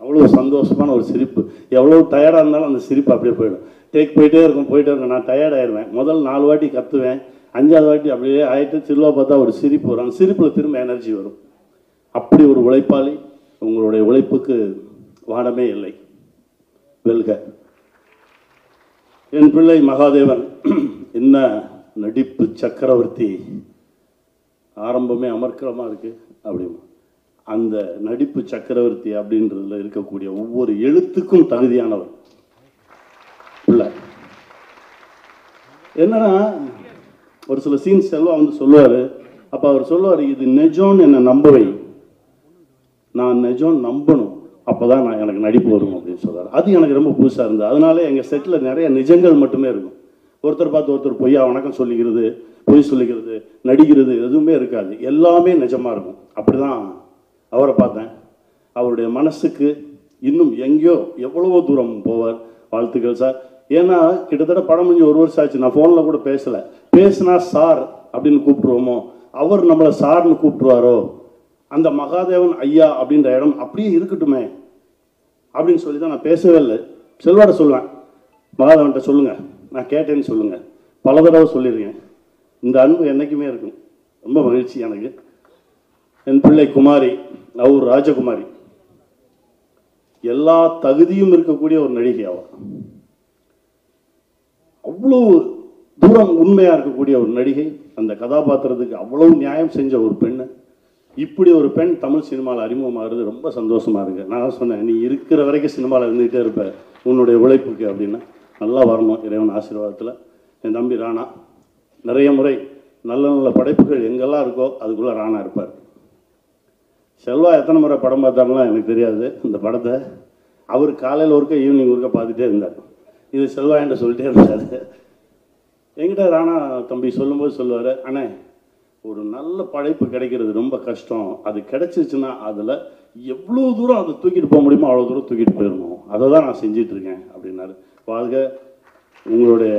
அவ்வளோ சந்தோஷமான ஒரு சிரிப்பு. எவ்வளோ டயர்டாக இருந்தாலும் அந்த சிரிப்பு அப்படியே போயிடும். டேக் போயிட்டே இருக்கும். நான் டயர்டாயிருவேன். முதல் 4 வாட்டி கத்துவேன், 5ஆவது வாட்டி அப்படியே ஆகிட்டு திருவா பார்த்தா ஒரு சிரிப்பு வரும். அந்த சிரிப்பில் திரும்ப எனர்ஜி வரும். அப்படி ஒரு உழைப்பாளி. உங்களுடைய உழைப்புக்கு வாடமே இல்லை. வெல்க. என் பிள்ளை மகாதேவன் என்ன நடிப்பு சக்கரவர்த்தி. ஆரம்பமே அமர்க்கலமாக இருக்குது அப்படிமா. அந்த நடிப்பு சக்கரவர்த்தி அப்படின்றதுல இருக்கக்கூடிய ஒவ்வொரு எழுத்துக்கும் தகுதியானவர் பிள்ளை. என்னன்னா ஒரு சில சீன்ஸ் எல்லாம் வந்து சொல்லுவார். அப்போ அவர் சொல்லுவார், இது நிஜம்னு என்னை நம்பவை, நான் நிஜம் நம்பணும், அப்போதான் நான் எனக்கு நடிப்பு வரும் அப்படின்னு சொல்கிறார். அது எனக்கு ரொம்ப புதுசாக இருந்தது. அதனால எங்கள் செட்டில் நிறைய நிஜங்கள் மட்டுமே இருக்கும். ஒருத்தர் பார்த்து ஒருத்தர் பொய்யா வணக்கம் சொல்லிக்கிறது, பொய் சொல்லிக்கிறது, நடிக்கிறது எதுவுமே இருக்காது. எல்லாமே நிஜமாக இருக்கும். அப்படி தான் அவரை பார்த்தேன். அவருடைய மனசுக்கு இன்னும் எங்கேயோ எவ்வளவோ தூரம் போவார். வாழ்த்துக்கள் சார். ஏன்னா கிட்டத்தட்ட படம் முடிஞ்சு 1 வருஷம் ஆச்சு. நான் ஃபோனில் கூட பேசலை. பேசுனா சார் அப்படின்னு கூப்பிட்ருவோமோ, அவர் நம்மளை சார்னு கூப்பிட்ருவாரோ, அந்த மகாதேவன் ஐயா அப்படின்ற இடம் அப்படியே இருக்கட்டுமே அப்படின்னு சொல்லி தான் நான் பேசவே இல்லை. செல்வாட சொல்லுவேன், மகாதேவன்கிட்ட சொல்லுங்கள், நான் கேட்டேன்னு சொல்லுங்கள். பல தடவை சொல்லியிருக்கேன். இந்த அன்பு என்றைக்குமே இருக்கும். ரொம்ப மகிழ்ச்சி எனக்கு. என் பிள்ளை குமாரி, அவர் ராஜகுமாரி. எல்லா தகுதியும் இருக்கக்கூடிய ஒரு நடிகை அவர். அவ்வளோ தூரம் உண்மையாக இருக்கக்கூடிய ஒரு நடிகை. அந்த கதாபாத்திரத்துக்கு அவ்வளவு நியாயம் செஞ்ச ஒரு பெண்ணு. இப்படி ஒரு பெண் தமிழ் சினிமாவில் அறிமுகமாகிறது ரொம்ப சந்தோஷமாக இருக்குது. நான் சொன்னேன், நீ இருக்கிற வரைக்கும் சினிமாவில் இருந்துகிட்டே இருப்ப உன்னுடைய உழைப்புக்கு அப்படின்னா. நல்லா வரணும் இறைவன் ஆசீர்வாதத்தில். என் தம்பி ராணா நிறைய முறை நல்ல நல்ல படைப்புகள் எங்கெல்லாம் இருக்கோ அதுக்குள்ளே ராணா இருப்பார். செல்வா எத்தனை முறை படம் பார்த்தாருலாம் எனக்கு தெரியாது. இந்த படத்தை அவர் காலையில் ஒருக்க ஈவினிங் ஒருக்க பார்த்துட்டே இருந்தார். இது செல்வா என்கிட்ட சொல்லிட்டே இருந்தார். என்கிட்ட ராணா தம்பி சொல்லும்போது சொல்லுவார், அண்ணே ஒரு நல்ல படைப்பு கிடைக்கிறது ரொம்ப கஷ்டம், அது கிடைச்சிச்சுன்னா அதில் எவ்வளோ தூரம் அதை தூக்கிட்டு போக முடியுமோ அவ்வளோ தூரம் தூக்கிட்டு போயிடணும், அதை தான் நான் செஞ்சிட்ருக்கேன் அப்படின்னாரு. வாழ்க. உங்களுடைய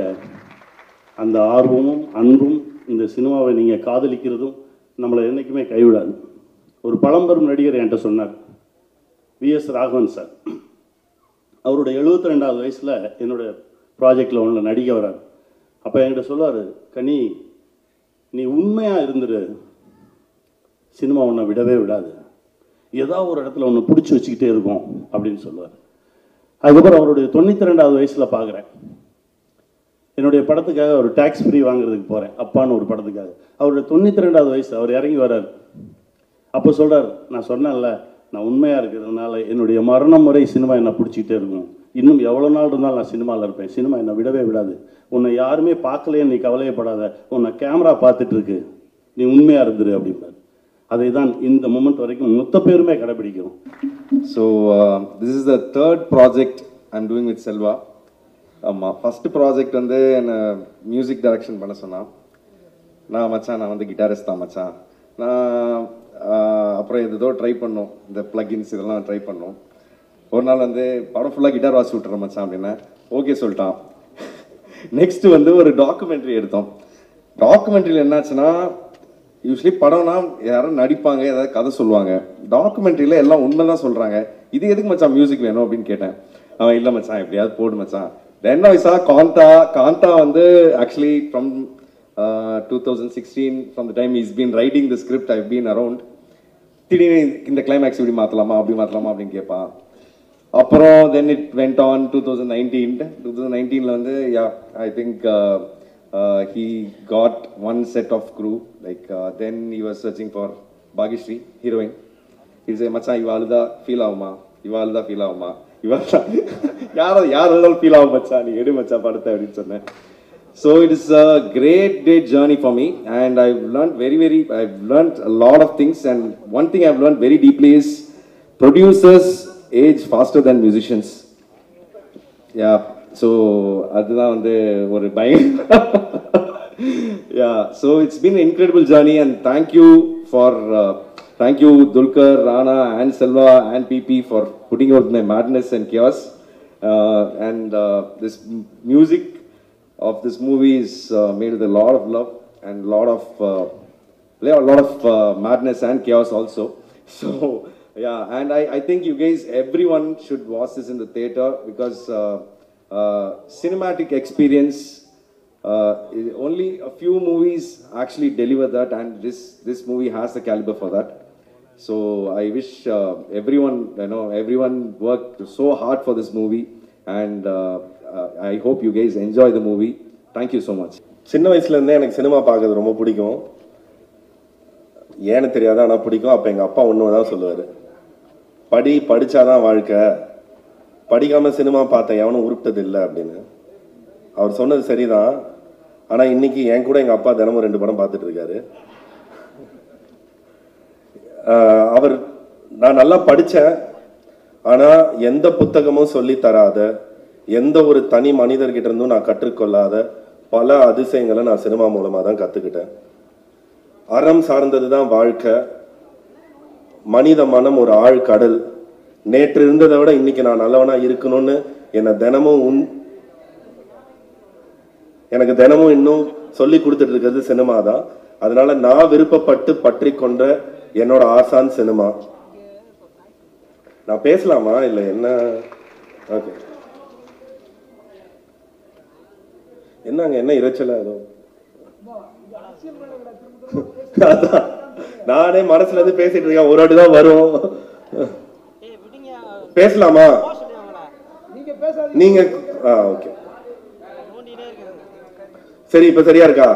அந்த ஆர்வமும் அன்பும் இந்த சினிமாவை நீங்கள் காதலிக்கிறதும் நம்மளை என்றைக்குமே கைவிடாது. ஒரு பழம்பெரும் நடிகர் என்கிட்ட சொன்னார், விஎஸ் ராகவன் சார். அவருடைய 72வது வயசில் என்னுடைய ப்ராஜெக்டில் ஒன்று நடிக்க வரார். அப்போ என்கிட்ட சொல்லுவார், கனி நீ உண்மையாக இருந்துரு, சினிமா உன்னை விடவே விடாது, ஏதாவது ஒரு இடத்துல ஒன்று பிடிச்சி வச்சுக்கிட்டே இருக்கும் அப்படின்னு சொல்லுவார். அதுக்கப்புறம் அவருடைய 92வது வயசில் பார்க்குறேன். என்னுடைய படத்துக்காக ஒரு டேக்ஸ் ஃப்ரீ வாங்குறதுக்கு போகிறேன், அப்பான்னு ஒரு படத்துக்காக. அவருடைய 92வது வயசு, அவர் இறங்கி வர்றார். அப்போ சொல்கிறார், நான் சொன்னேன்ல நான் உண்மையாக இருக்கிறதுனால என்னுடைய மரணம் வரை சினிமா என்னை பிடிச்சிக்கிட்டே இருக்கும், இன்னும் எவ்வளோ நாள் இருந்தாலும் நான் சினிமாவில் இருப்பேன், சினிமா என்னை விடவே விடாது, உன்னை யாருமே பார்க்கலையே நீ கவலையப்படாத, உன்னை கேமரா பார்த்துட்டு இருக்கு, நீ உண்மையாக இருந்துரு அப்படின்பார். அதை தான் இந்த மூமெண்ட் வரைக்கும் மொத்த பேருமே கடைபிடிக்கிறோம். So this is the third project I'm doing with Selva. ஆமாம், ஃபஸ்ட்டு ப்ராஜெக்ட் வந்து என்னை மியூசிக் டைரக்ஷன் பண்ண சொன்னான். நான் வந்து கிட்டாரிஸ்ட் தான் மச்சான். நான் அப்புறம் ஏதோ ட்ரை பண்ணோம், இந்த ப்ளகின்ஸ் இதெல்லாம் ட்ரை பண்ணோம். ஒரு நாள் வந்து படம் ஃபுல்லாக கிட்டார் வாசி விட்டுறேன் மச்சான் அப்படின்னா ஓகே சொல்லிட்டான். நெக்ஸ்ட்டு வந்து ஒரு டாக்குமெண்ட்ரி எடுத்தோம். டாக்குமெண்ட்ரியில் என்னாச்சுன்னா, யூஸ்வலி படம்னா யாரும் நடிப்பாங்க, ஏதாவது கதை சொல்லுவாங்க. டாக்குமெண்ட்ரியில் எல்லாம் உண்மை தான் சொல்கிறாங்க. இது எதுக்கு மச்சான் மியூசிக் வேணும் அப்படின்னு கேட்டேன். அவன் இல்லை மச்சான் எப்படியாவது போடு மச்சான். தென் ஐ சா காந்தா வந்து actually from 2016, from the time he's been writing the script, I've been around. திடீர்னு இந்த கிளைமேக்ஸ் இப்படி மாற்றலாமா அப்படி மாற்றலாமா அப்படின்னு கேட்பான். அப்புறம் தென் இட் வெண்ட் ஆன் 2019ல வந்து I think he got one set of crew, like then he was searching for Bhagyashree, heroine. He said, மச்சான் இவ அழுதா ஃபீல் ஆகுமா, இவ அழுதா ஃபீல் ஆகுமா, இவ யாரும் ஃபீல் ஆகும் மச்சான், நீ எடு மச்சான் படத்தை அப்படின்னு சொன்னேன். So it is a great journey for me, and I've learned I've learned a lot of things, and one thing I've learned very deeply is producers age faster than musicians. Yeah, so adha வந்து ஒரு பயம். Yeah, so it's been an incredible journey, and thank you for thank you Dulquer, Rana and Selva and PP for putting out my madness and chaos. This music of this movie is made with a lot of love and a lot of madness and chaos also. So yeah, and I think you guys, everyone should watch this in the theater because cinematic experience, only a few movies actually deliver that, and this movie has the caliber for that. So I wish everyone worked so hard for this movie, and I hope you guys enjoy the movie. Thank you so much. சின்ன வயசுலேருந்தே எனக்கு cinema பார்க்கறது ரொம்ப பிடிக்கும். ஏன்னு தெரியாது, ஆனால் பிடிக்கும். அப்போ எங்கள் அப்பா ஒன்று தான் சொல்லுவார், படித்தாதான் வாழ்க்கை, படிக்காமல் சினிமா பார்த்தேன் எவனும் உருப்பிட்டது இல்லை அப்படின்னு. அவர் சொன்னது சரிதான். ஆனால் இன்னைக்கு என் கூட எங்கள் அப்பா தினமும் 2 படம் பார்த்துட்டு இருக்காரு. நான் நல்லா படித்தேன், ஆனால் எந்த புத்தகமும் சொல்லி தராத, எந்த ஒரு தனி மனிதர்கிட்ட இருந்தும் நான் கற்றுக்கொள்ளாத பல அதிசயங்களை நான் சினிமா மூலமாக தான் கற்றுக்கிட்டேன். அறம் சார்ந்தது தான் வாழ்க்கை. மனித மனம் ஒரு ஆழ்கடல். நேற்று இருந்ததை விட இன்னைக்கு நான் நல்லவனா இருக்கணும்னு எனக்கு தினமும் இன்னும் சொல்லி கொடுத்துட்டு இருக்கிறது சினிமா தான். அதனால நான் விருப்பப்பட்டு பற்றி கொண்ட என்னோட ஆசான் சினிமா. நான் பேசலாமா இல்லை என்ன? ஓகே, என்னங்க என்ன இறைச்சல? அதோ நானே மனசுல இருந்து பேசிட்டு இருக்கேன், ஒரு வாட்டி தான் வரும். பேசலாமா நீங்க? ஓகே சரி, இப்ப சரியா இருக்கா?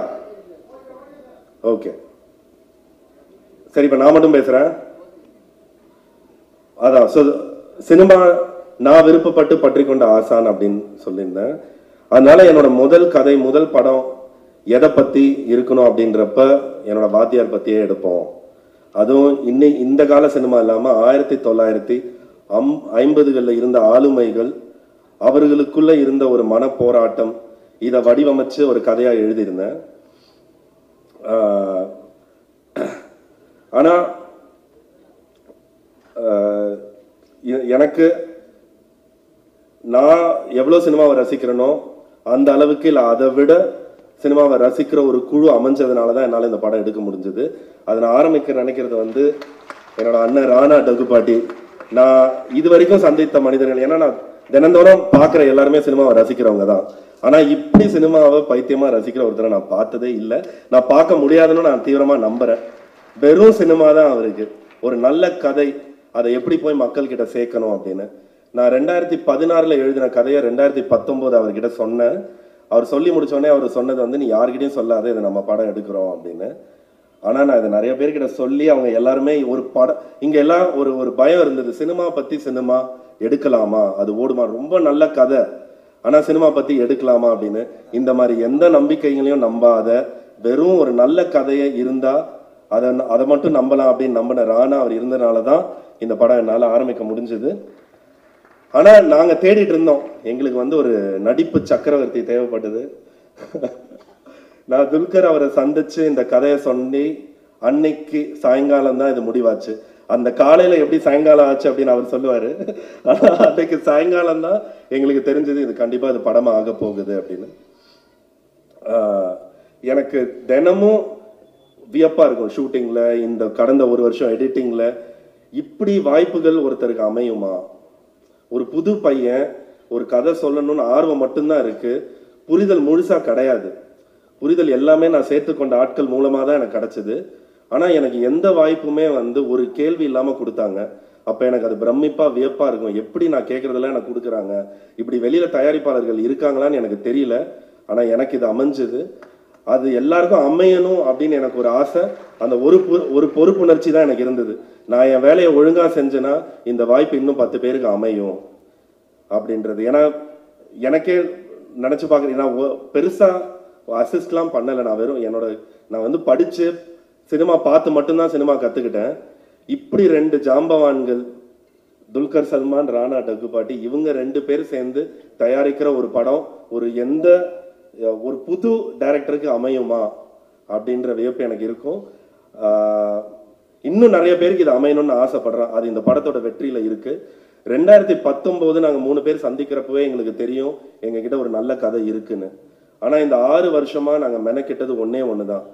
ஓகே சரி, இப்ப நான் மட்டும் பேசுறேன். அதான் சினிமா நான் விருப்பப்பட்டு பற்றி கொண்ட ஆசான் அப்படின்னு சொல்லியிருந்தேன். அதனால என்னோட முதல் கதை, முதல் படம் எதை பத்தி இருக்கணும் அப்படின்றப்ப என்னோட வாத்தியார் பத்தியே எடுப்போம். அதுவும் இந்த கால சினிமா இல்லாம 1950களில் இருந்த ஆளுமைகள், அவர்களுக்குள்ள இருந்த ஒரு மன போராட்டம், இதை வடிவமைச்சு ஒரு கதையா எழுதியிருந்தேன். ஆனா எனக்கு நான் எவ்வளவு சினிமாவை ரசிக்கிறேனோ அந்த அளவுக்கு இல்லை, அதை விட சினிமாவை ரசிக்கிற ஒரு குழு அமைஞ்சதுனால தான் என்னால் இந்த படம் எடுக்க முடிஞ்சது. அதை நான் ஆரம்பிக்க நினைக்கிறது என்னோட அண்ணன் ராணா டகுபாட்டி. நான் இது வரைக்கும் சந்தித்த மனிதர்கள், ஏன்னா நான் தினந்தோறும் பார்க்குற எல்லாருமே சினிமாவை ரசிக்கிறவங்க தான். ஆனால் இப்படி சினிமாவை பைத்தியமாக ரசிக்கிற ஒருத்தரை நான் பார்த்ததே இல்லை. நான் பார்க்க முடியாதுன்னு நான் தீவிரமாக நம்புகிறேன். வெறும் சினிமா தான் அவருக்கு. ஒரு நல்ல கதை, அதை எப்படி போய் மக்கள்கிட்ட சேர்க்கணும் அப்படின்னு. நான் 2016 எழுதின கதையை 2019 அவர்கிட்ட சொன்னேன். அவர் சொல்லி முடிச்சோடனே அவர் சொன்னது நீ யார்கிட்டையும் சொல்லாத, இதை நம்ம படம் எடுக்கிறோம் அப்படின்னு. ஆனால் நான் இதை நிறைய பேர்கிட்ட சொல்லி அவங்க எல்லாருமே ஒரு படம், இங்கே எல்லாம் ஒரு பயம் இருந்தது, சினிமா பற்றி சினிமா எடுக்கலாமா, அது ஓடுமா, ரொம்ப நல்ல கதை ஆனால் சினிமா பற்றி எடுக்கலாமா அப்படின்னு. இந்த மாதிரி எந்த நம்பிக்கைகளையும் நம்பாத, வெறும் ஒரு நல்ல கதையை இருந்தால் அதை மட்டும் நம்பலாம் அப்படின்னு நம்பின ராணா அவர் இருந்தனால தான் இந்த படம் என்னால் ஆரம்பிக்க முடிஞ்சது. ஆனால் நாங்கள் தேடிட்டு இருந்தோம், எங்களுக்கு ஒரு நடிப்பு சக்கரவர்த்தி தேவைப்பட்டது. நான் துல்கர் அவரை சந்திச்சு இந்த கதையை சொல்லி அன்னைக்கு சாயங்காலம் தான் இது முடிவாச்சு. அந்த காலையில் எப்படி சாயங்காலம் ஆச்சு அப்படின்னு அவர் சொல்லுவார். ஆனால் அன்னைக்கு சாயங்காலம் தான் எங்களுக்கு தெரிஞ்சது இது கண்டிப்பாக இது படமாக ஆக போகுது அப்படின்னு. எனக்கு தினமும் வியப்பாக இருக்கும் ஷூட்டிங்கில், இந்த கடந்த ஒரு வருஷம் எடிட்டிங்கில் இப்படி வாய்ப்புகள் ஒருத்தருக்கு அமையுமா? ஒரு புது பையன் ஒரு கதை சொல்லணும்னு ஆர்வம் மட்டும்தான் இருக்கு, புரிதல் முழுசா கிடையாது. புரிதல் எல்லாமே நான் சேர்த்துக்கொண்ட ஆட்கள் மூலமாக தான் எனக்கு கிடைச்சது. ஆனால் எனக்கு எந்த வாய்ப்புமே ஒரு கேள்வி இல்லாமல் கொடுத்தாங்க. அப்போ எனக்கு அது பிரமிப்பாக வியப்பாக இருக்கும், எப்படி நான் கேட்குறதெல்லாம் எனக்கு கொடுக்குறாங்க, இப்படி வெளியில் தயாரிப்பாளர்கள் இருக்காங்களான்னு எனக்கு தெரியல. ஆனால் எனக்கு இது அமைஞ்சது. அது எல்லாருக்கும் அமையணும் அப்படின்னு எனக்கு ஒரு ஆசை. அந்த ஒரு பொறுப்புணர்ச்சி தான் எனக்கு இருந்தது. நான் என் வேலையை ஒழுங்காக செஞ்சேன்னா இந்த வாய்ப்பு இன்னும் 10 பேருக்கு அமையும் அப்படின்றது. ஏன்னா எனக்கே நினச்சி பார்க்குறேன், நான் பெருசாக அசிஸ்ட்லாம் பண்ணலை. நான் வெறும் நான் படித்து சினிமா பார்த்து மட்டும்தான் சினிமா கற்றுக்கிட்டேன். இப்படி 2 ஜாம்பவான்கள், துல்கர் சல்மான், ராணா டகுபாட்டி, இவங்க 2 பேர் சேர்ந்து தயாரிக்கிற ஒரு படம் ஒரு புது டைரக்டருக்கு அமையுமா அப்படின்ற வியப்பு எனக்கு இருக்கும். இன்னும் நிறைய பேருக்கு இது அமையணும்னு ஆசைப்படுறேன். அது இந்த படத்தோட வெற்றியில இருக்கு. 2019 நாங்க 3 பேர் சந்திக்கிறப்பவே எங்களுக்கு தெரியும் எங்ககிட்ட ஒரு நல்ல கதை இருக்குன்னு. ஆனா இந்த 6 வருஷமா நாங்க மெனக்கிட்டது ஒன்னே ஒண்ணுதான்,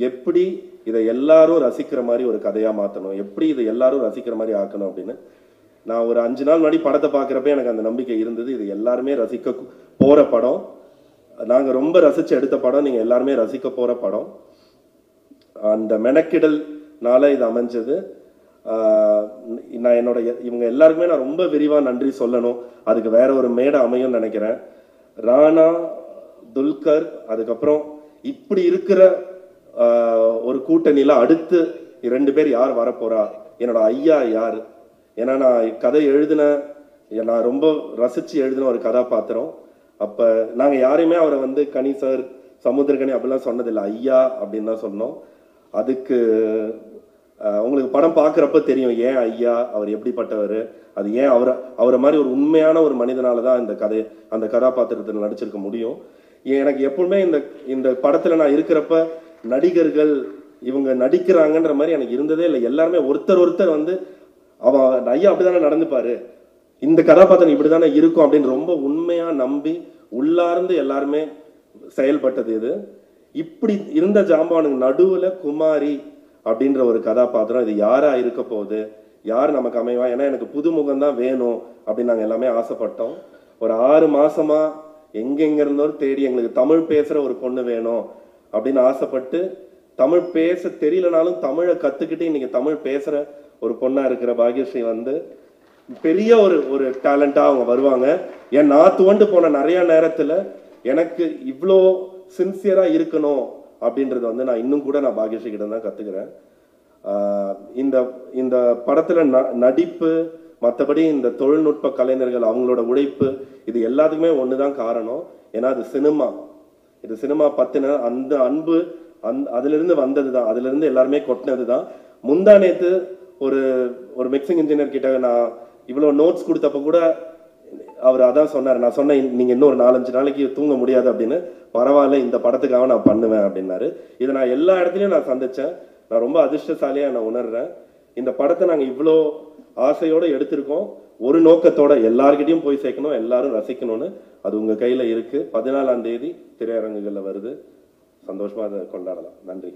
எப்படி இதை எல்லாரும் ரசிக்கிற மாதிரி ஒரு கதையா மாத்தணும், எப்படி இதை எல்லாரும் ரசிக்கிற மாதிரி ஆக்கணும் அப்படின்னு. நான் ஒரு 5 நாள் முன்னாடி படத்தை பார்க்குறப்ப எனக்கு அந்த நம்பிக்கை இருந்தது. இது எல்லாருமே ரசிக்க போற படம், நாங்க ரொம்ப ரசிச்சு எடுத்த படம், நீங்க எல்லாருமே ரசிக்க போற படம். அந்த மெனக்கிடல்னால இது அமைஞ்சது. நான் என்னோட இவங்க எல்லாருக்குமே நான் ரொம்ப விரிவா நன்றி சொல்லணும். அதுக்கு வேற ஒரு மேடை அமையும் நினைக்கிறேன். ராணா, துல்கர், அதுக்கப்புறம் இப்படி இருக்கிற ஒரு கூட்டணியில அடுத்து 2 பேர் யார் வரப்போறா, என்னோட ஐயா யார். ஏன்னா நான் கதை நான் ரொம்ப ரசிச்சு எழுதின ஒரு கதாபாத்திரம். அப்ப நாங்க யாரையுமே அவரை வந்து கனி சார், சமுத்திரகனி அப்படிலாம் சொன்னதில்லை, ஐயா அப்படின்னு தான் சொன்னோம். அதுக்கு உங்களுக்கு படம் பார்க்குறப்ப தெரியும் ஏன் ஐயா, அவர் எப்படிப்பட்டவர், அது ஏன் அவரை மாதிரி ஒரு உண்மையான ஒரு மனிதனால தான் அந்த கதாபாத்திரத்தில் நடிச்சிருக்க முடியும். எனக்கு எப்பவுமே இந்த படத்துல நான் இருக்கிறப்ப நடிகர்கள் இவங்க நடிக்கிறாங்கன்ற மாதிரி எனக்கு இருந்ததே இல்லை. எல்லாருமே ஒருத்தர் வந்து அவன் ஐயா அப்படிதானே நடந்துப்பாரு, இந்த கதாபாத்திரம் இப்படிதானே இருக்கும் அப்படின்னு ரொம்ப உண்மையா நம்பி உள்ளார்ந்து எல்லாருமே செயல்பட்டது இது. இப்படி இருந்த ஜாம்பானுக்கு நடுவுல குமாரி அப்படின்ற ஒரு கதாபாத்திரம், இது யாரா இருக்க போகுது, யார் நமக்கு அமைவா, ஏன்னா எனக்கு புதுமுகம் தான் வேணும் அப்படின்னு நாங்கள் எல்லாமே ஆசைப்பட்டோம். ஒரு 6 மாசமா எங்கெங்க இருந்தோ தேடி எங்களுக்கு தமிழ் பேசுற ஒரு பொண்ணு வேணும் அப்படின்னு ஆசைப்பட்டு, தமிழ் பேச தெரியலனாலும் தமிழை கத்துக்கிட்டு இன்னைக்கு தமிழ் பேசுற ஒரு பொண்ணா இருக்கிற பாக்யஸ்ரீ வந்து பெரிய ஒரு டேலண்டா அவங்க வருவாங்க. ஏன் நான் துவண்டு போன நிறைய நேரத்துல எனக்கு இவ்வளோ சின்சியரா இருக்கணும் அப்படின்றது வந்து நான் இன்னும் கூட நான் பாக்யஸ்ரீ கிட்ட தான் கத்துக்கிறேன். இந்த படத்துல நடிப்பு, மற்றபடி இந்த தொழில்நுட்ப கலைஞர்கள் அவங்களோட உழைப்பு, இது எல்லாத்துக்குமே ஒண்ணுதான் காரணம். ஏன்னா அது சினிமா பத்தின அந்த அன்பு அதுல இருந்து வந்ததுதான், அதுல இருந்து எல்லாருமே கொட்டினதுதான். முந்தா நேத்து ஒரு மிக்சிங் இன்ஜினியர் கிட்ட நான் இவ்வளவு நோட்ஸ் கொடுத்தப்ப கூட அவர் அதான் சொன்னார். நான் சொன்னேன் நீங்க இன்னும் ஒரு 4-5 நாளைக்கு தூங்க முடியாது அப்படின்னு. பரவாயில்ல, இந்த படத்துக்காக நான் பண்ணுவேன் அப்படின்னாரு. இதை நான் எல்லா இடத்துலயும் நான் சந்திச்சேன். நான் ரொம்ப அதிர்ஷ்டசாலியா நான் உணர்றேன். இந்த படத்தை நாங்க இவ்வளோ ஆசையோட எடுத்திருக்கோம், ஒரு நோக்கத்தோட எல்லார்கிட்டையும் போய் சேர்க்கணும், எல்லாரும் ரசிக்கணும்னு. அது உங்க கையில இருக்கு. 14ஆம் தேதி திரையரங்குகள்ல வருது. சந்தோஷமா அதை கொண்டாடலாம். நன்றி.